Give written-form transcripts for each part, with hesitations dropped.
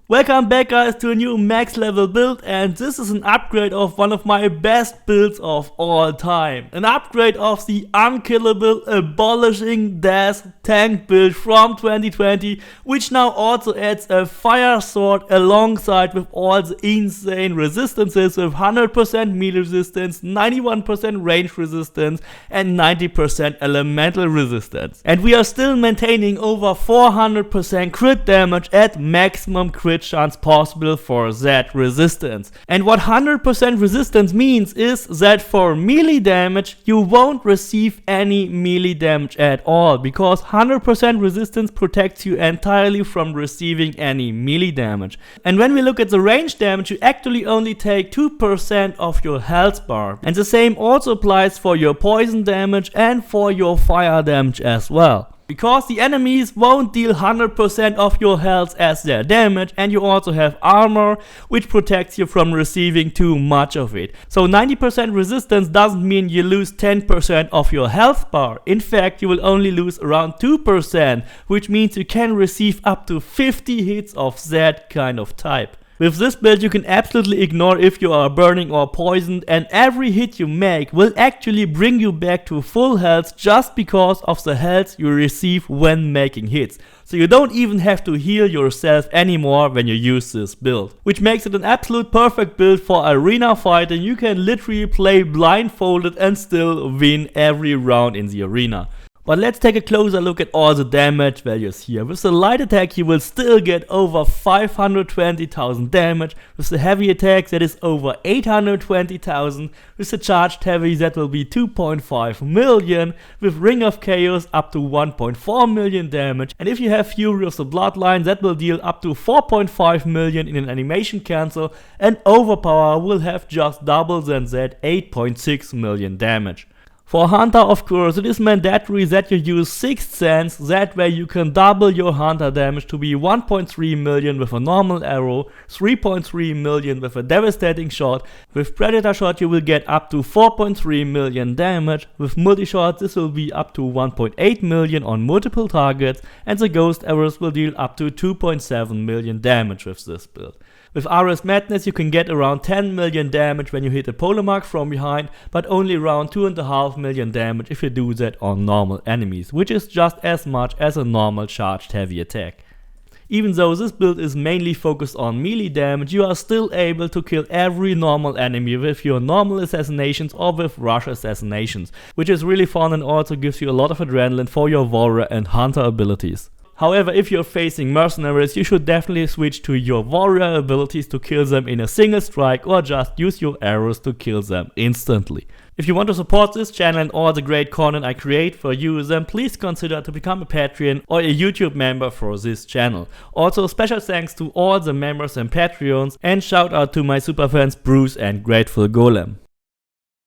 Welcome back guys to a new max level build, and this is an upgrade of one of my best builds of all time. An upgrade of the unkillable abolishing death tank build from 2020, which now also adds a fire sword alongside with all the insane resistances with 100% melee resistance, 91% range resistance and 90% elemental resistance. And we are still maintaining over 400% crit damage at maximum crit chance possible for that resistance. And what 100% resistance means is that for melee damage you won't receive any melee damage at all, because 100% resistance protects you entirely from receiving any melee damage. And when we look at the range damage, you actually only take 2% of your health bar. And the same also applies for your poison damage and for your fire damage as well. Because the enemies won't deal 100% of your health as their damage, and you also have armor which protects you from receiving too much of it. So 90% resistance doesn't mean you lose 10% of your health bar. In fact, you will only lose around 2%, which means you can receive up to 50 hits of that kind of type. With this build you can absolutely ignore if you are burning or poisoned, and every hit you make will actually bring you back to full health just because of the health you receive when making hits. So you don't even have to heal yourself anymore when you use this build. Which makes it an absolute perfect build for arena fighting. You can literally play blindfolded and still win every round in the arena. But let's take a closer look at all the damage values here. With the light attack you will still get over 520,000 damage. With the heavy attack that is over 820,000. With the charged heavy that will be 2.5 million. With Ring of Chaos up to 1.4 million damage. And if you have Fury of the Bloodline, that will deal up to 4.5 million in an animation cancel. And Overpower will have just double than that, 8.6 million damage. For Hunter, of course, it is mandatory that you use 6th Sense, that way you can double your Hunter damage to be 1.3 million with a normal arrow, 3.3 million with a devastating shot. With Predator shot you will get up to 4.3 million damage, with multi-shot this will be up to 1.8 million on multiple targets, and the ghost arrows will deal up to 2.7 million damage with this build. With RS Madness you can get around 10 million damage when you hit a polemark from behind, but only around 2.5 million damage if you do that on normal enemies, which is just as much as a normal charged heavy attack. Even though this build is mainly focused on melee damage, you are still able to kill every normal enemy with your normal assassinations or with rush assassinations, which is really fun and also gives you a lot of adrenaline for your warrior and hunter abilities. However, if you're facing mercenaries, you should definitely switch to your warrior abilities to kill them in a single strike, or just use your arrows to kill them instantly. If you want to support this channel and all the great content I create for you, then please consider to become a Patreon or a YouTube member for this channel. Also, special thanks to all the members and Patreons, and shout out to my super fans Bruce and Grateful Golem.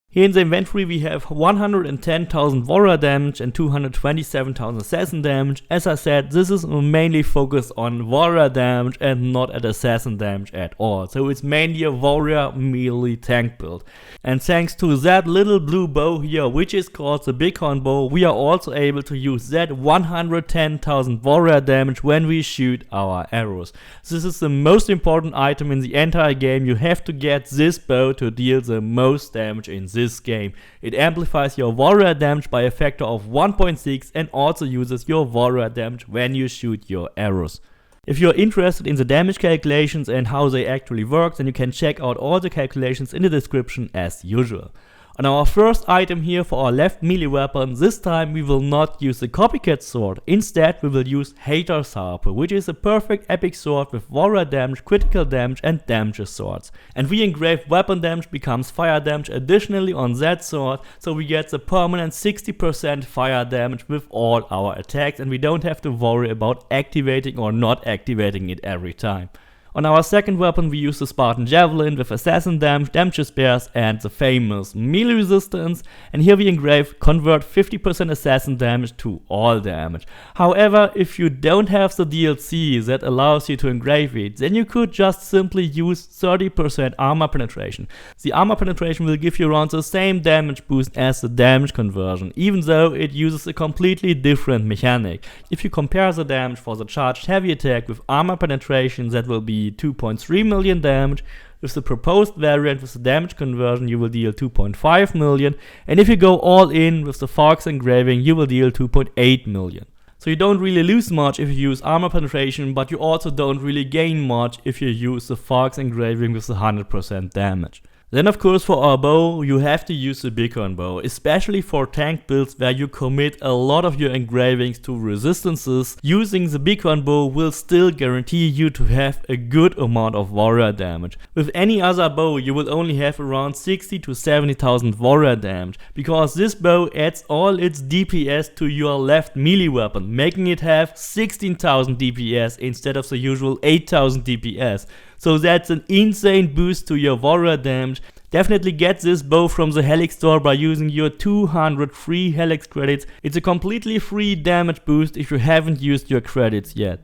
Here in the inventory we have 110,000 warrior damage and 227,000 assassin damage. As I said, this is mainly focused on warrior damage and not at assassin damage at all. So it's mainly a warrior melee tank build. And thanks to that little blue bow here, which is called the Bighorn Bow, we are also able to use that 110,000 warrior damage when we shoot our arrows. This is the most important item in the entire game. You have to get this bow to deal the most damage in this game. It amplifies your warrior damage by a factor of 1.6 and also uses your warrior damage when you shoot your arrows. If you're interested in the damage calculations and how they actually work, then you can check out all the calculations in the description as usual. On our first item here for our left melee weapon, this time we will not use the copycat sword. Instead we will use Hater's Harp, which is a perfect epic sword with warrior damage, critical damage and damages swords. And we engrave weapon damage becomes fire damage additionally on that sword, so we get the permanent 60% fire damage with all our attacks, and we don't have to worry about activating or not activating it every time. On our second weapon we use the Spartan Javelin with assassin damage, damage spares and the famous melee resistance, and here we engrave convert 50% assassin damage to all damage. However, if you don't have the DLC that allows you to engrave it, then you could just simply use 30% armor penetration. The armor penetration will give you around the same damage boost as the damage conversion, even though it uses a completely different mechanic. If you compare the damage for the charged heavy attack with armor penetration, that will be be 2.3 million damage. With the proposed variant with the damage conversion, you will deal 2.5 million. And if you go all in with the Fox engraving, you will deal 2.8 million. So you don't really lose much if you use armor penetration, but you also don't really gain much if you use the Fox engraving with the 100% damage. Then of course for our bow, you have to use the Bighorn Bow, especially for tank builds where you commit a lot of your engravings to resistances. Using the Bighorn Bow will still guarantee you to have a good amount of warrior damage. With any other bow you will only have around 60 to 70,000 warrior damage, because this bow adds all its DPS to your left melee weapon, making it have 16,000 DPS instead of the usual 8,000 DPS. So that's an insane boost to your warrior damage. Definitely get this bow from the Helix store by using your 200 free Helix credits. It's a completely free damage boost if you haven't used your credits yet.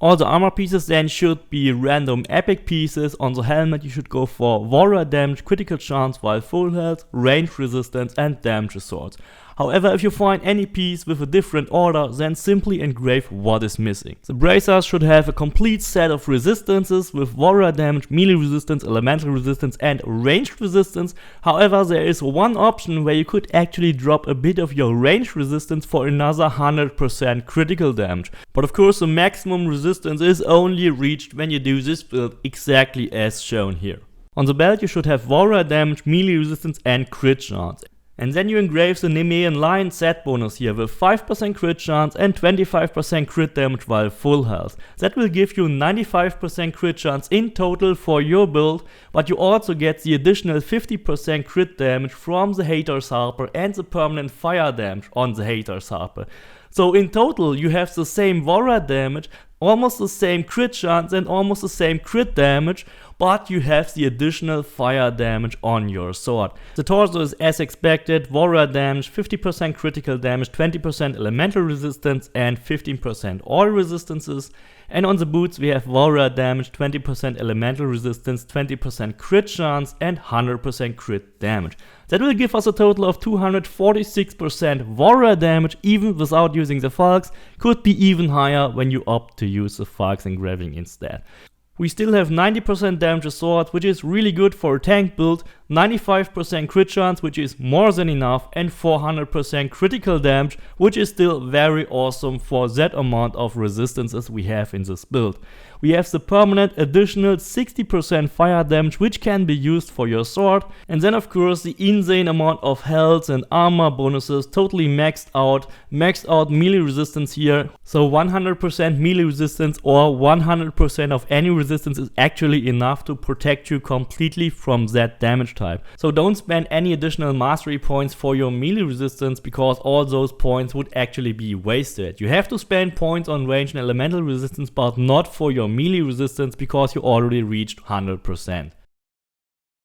All the armor pieces then should be random epic pieces. On the helmet you should go for warrior damage, critical chance while full health, range resistance and damage swords. However, if you find any piece with a different order, then simply engrave what is missing. The bracers should have a complete set of resistances with warrior damage, melee resistance, elemental resistance and ranged resistance. However, there is one option where you could actually drop a bit of your range resistance for another 100% critical damage. But of course the maximum resistance is only reached when you do this build exactly as shown here. On the belt you should have warrior damage, melee resistance and crit chance. And then you engrave the Nemean Lion set bonus here with 5% crit chance and 25% crit damage while full health. That will give you 95% crit chance in total for your build, but you also get the additional 50% crit damage from the Hater's Harper and the permanent fire damage on the Hater's Harper. So in total you have the same warrior damage, almost the same crit chance and almost the same crit damage, but you have the additional fire damage on your sword. The torso is as expected, warrior damage, 50% critical damage, 20% elemental resistance and 15% all resistances. And on the boots we have warrior damage, 20% elemental resistance, 20% crit chance and 100% crit damage. That will give us a total of 246% warrior damage even without using the Falx. Could be even higher when you opt to use the Falx engraving instead. We still have 90% damage sword, which is really good for a tank build, 95% crit chance, which is more than enough, and 400% critical damage, which is still very awesome for that amount of resistances we have in this build. We have the permanent additional 60% fire damage, which can be used for your sword, and then of course the insane amount of health and armor bonuses, totally maxed out melee resistance here. So 100% melee resistance or 100% of any resistance is actually enough to protect you completely from that damage type. So don't spend any additional mastery points for your melee resistance, because all those points would actually be wasted. You have to spend points on range and elemental resistance, but not for your melee resistance, because you already reached 100%.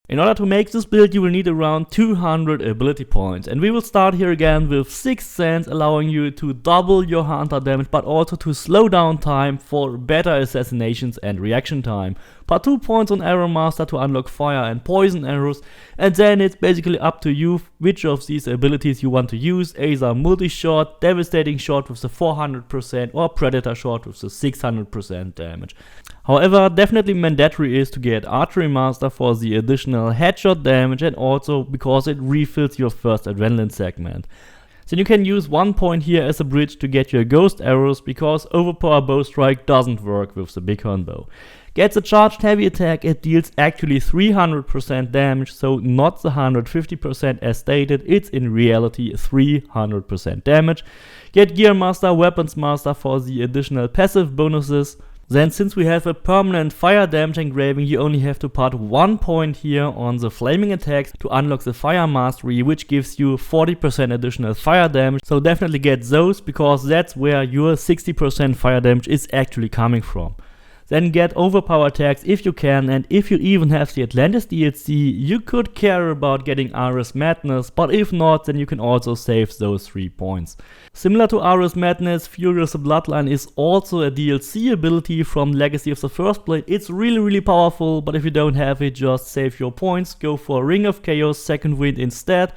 In order to make this build you will need around 200 ability points, and we will start here again with Sixth Sense, allowing you to double your hunter damage but also to slow down time for better assassinations and reaction time. Put 2 points on Arrow Master to unlock fire and poison arrows, and then it's basically up to you which of these abilities you want to use, either multi-shot, devastating shot with the 400% or predator shot with the 600% damage. However, definitely mandatory is to get Archery Master for the additional headshot damage and also because it refills your first adrenaline segment. Then you can use 1 point here as a bridge to get your ghost arrows, because overpower bow strike doesn't work with the Bighorn Bow. Gets a charged heavy attack, it deals actually 300% damage, so not the 150% as stated, it's in reality 300% damage. Get Gear Master, Weapons Master for the additional passive bonuses. Then since we have a permanent fire damage engraving, you only have to put 1 point here on the flaming attacks to unlock the fire mastery, which gives you 40% additional fire damage. So definitely get those, because that's where your 60% fire damage is actually coming from. Then get overpower attacks if you can, and if you even have the Atlantis DLC, you could care about getting Ares Madness, but if not, then you can also save those 3 points. Similar to Ares Madness, Furious Bloodline is also a DLC ability from Legacy of the First Blade. It's really powerful, but if you don't have it, just save your points, go for Ring of Chaos Second Wind instead.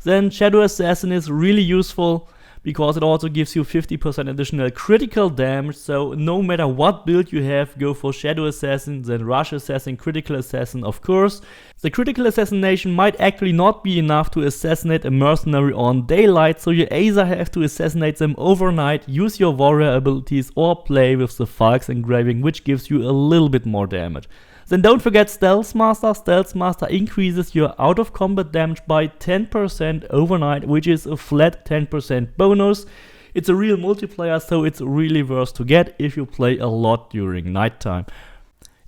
Then Shadow Assassin is really useful, because it also gives you 50% additional critical damage. So no matter what build you have, go for Shadow Assassin, then Rush Assassin, Critical Assassin of course. The critical assassination might actually not be enough to assassinate a mercenary on daylight, so you either have to assassinate them overnight, use your warrior abilities, or play with the Falx engraving, which gives you a little bit more damage. Then don't forget Stealth Master. Stealth Master increases your out of combat damage by 10% overnight, which is a flat 10% bonus. It's a real multiplier, so it's really worth to get if you play a lot during nighttime.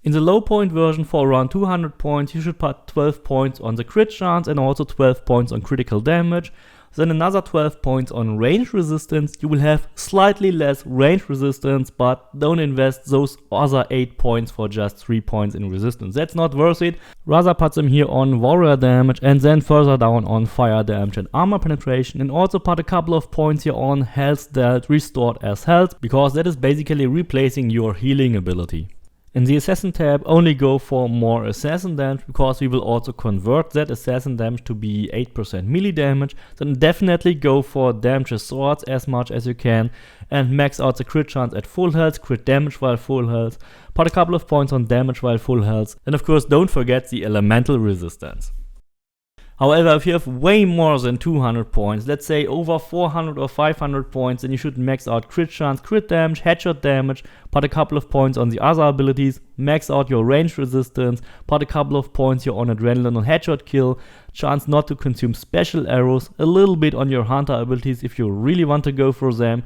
In the low point version for around 200 points, you should put 12 points on the crit chance and also 12 points on critical damage. Then another 12 points on range resistance. You will have slightly less range resistance, but don't invest those other 8 points for just 3 points in resistance. That's not worth it. Rather put them here on warrior damage and then further down on fire damage and armor penetration, and also put a couple of points here on health dealt restored as health, because that is basically replacing your healing ability. In the Assassin tab, only go for more Assassin damage, because we will also convert that Assassin damage to be 8% melee damage. Then definitely go for damage swords as much as you can and max out the crit chance at full health, crit damage while full health, put a couple of points on damage while full health, and of course don't forget the elemental resistance. However, if you have way more than 200 points, let's say over 400 or 500 points, then you should max out crit chance, crit damage, headshot damage, put a couple of points on the other abilities, max out your range resistance, put a couple of points here on adrenaline on headshot kill, chance not to consume special arrows, a little bit on your hunter abilities if you really want to go for them,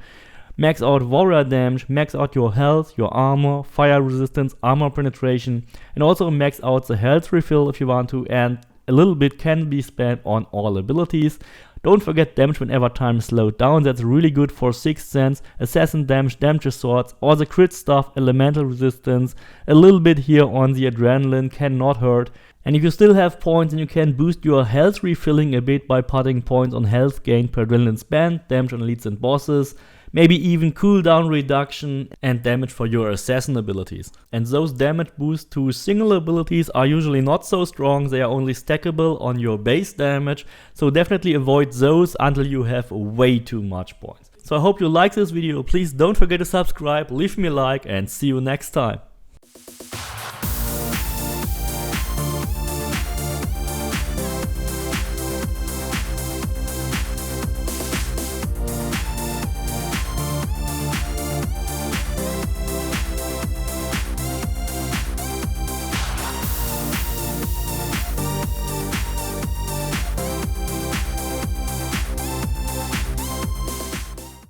max out warrior damage, max out your health, your armor, fire resistance, armor penetration, and also max out the health refill if you want to, and a little bit can be spent on all abilities. Don't forget damage whenever time is slowed down. That's really good for 6th sense, assassin damage, damage swords, all the crit stuff, elemental resistance, a little bit here on the adrenaline cannot hurt. And if you still have points, then you can boost your health refilling a bit by putting points on health gain per adrenaline spent, damage on elites and bosses, maybe even cooldown reduction and damage for your assassin abilities. And those damage boosts to single abilities are usually not so strong, they are only stackable on your base damage, so definitely avoid those until you have way too much points. So I hope you like this video, please don't forget to subscribe, leave me a like, and see you next time.